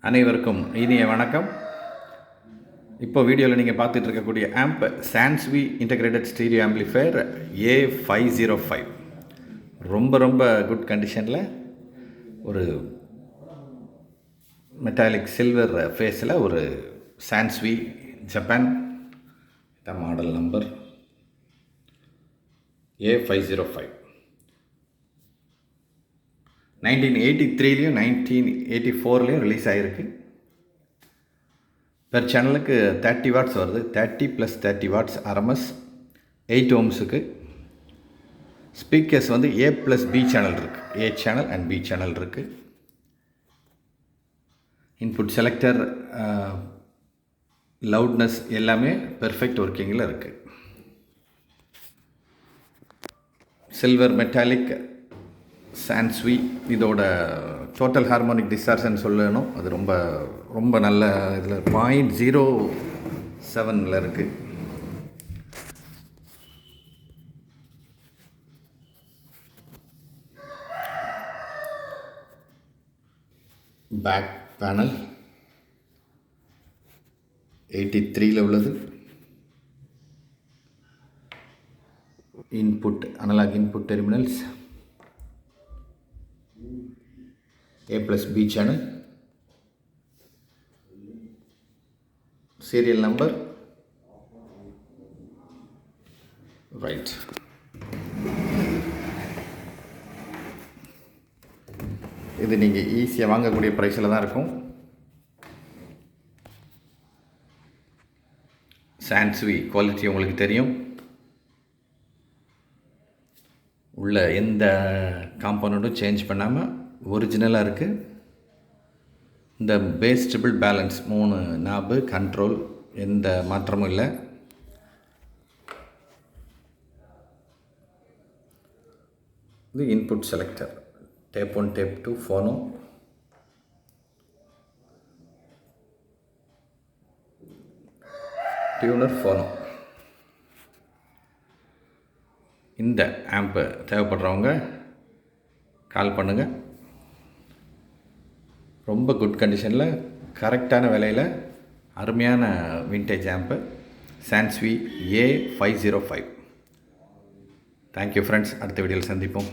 அனைவருக்கும் இனிய வணக்கம். இப்போ வீடியோவில் நீங்கள் பார்த்துட்டு இருக்கக்கூடிய amp Sansui integrated stereo amplifier A505 ரொம்ப குட் கண்டிஷனில் ஒரு மெட்டாலிக் சில்வர் ஃபேஸில் ஒரு Sansui Japan model number A505 1983லையும் 1984லையும் ரிலீஸ் ஆகிருக்கு. பெர் சேனலுக்கு 30 வாட்ஸ் வருது. 30 + 30 வாட்ஸ் RMS 8 ohmஸுக்கு. ஸ்பீக்கர்ஸ் வந்து A+B சேனல் இருக்குது. A channel and B channel இருக்குது. இன்புட் செலக்டர், லவுட்னஸ் எல்லாமே பெர்ஃபெக்ட் ஒர்க்கிங்கில் இருக்குது. சில்வர் மெட்டாலிக் சான்ஸ்வி இதோட டோட்டல் ஹார்மோனிக் டிஸ்டார்ஷன் சொல்லணும். அது ரொம்ப நல்ல இதில் 0.07 இருக்குது. பேக் பேனல் 83ல் உள்ளது. Input analogue input terminals, A+B channel, serial number, right. இது நீங்கள் ஈஸியாக வாங்கக்கூடிய ப்ரைஸில் தான் இருக்கும். சான்ஸ்வி குவாலிட்டி உங்களுக்கு தெரியும். உள்ள எந்த காம்பனண்ட்டும் சேஞ்ச் பண்ணாமல் ஒரிஜினலாக இருக்குது. இந்த bass treble balance 3 knob control எந்த மாற்றமும் இல்லை. இது input selector, tape 1 tape 2 phono, tuner phono. இந்த ஆம்பு தேவைப்படுறவங்க கால் பண்ணுங்கள். ரொம்ப குட் கண்டிஷனில் கரெக்டான விலையில் அருமையான விண்டேஜ் ஆம்பு சான்ஸ்வி A505. Thank you friends. அடுத்த வீடியோவில் சந்திப்போம்.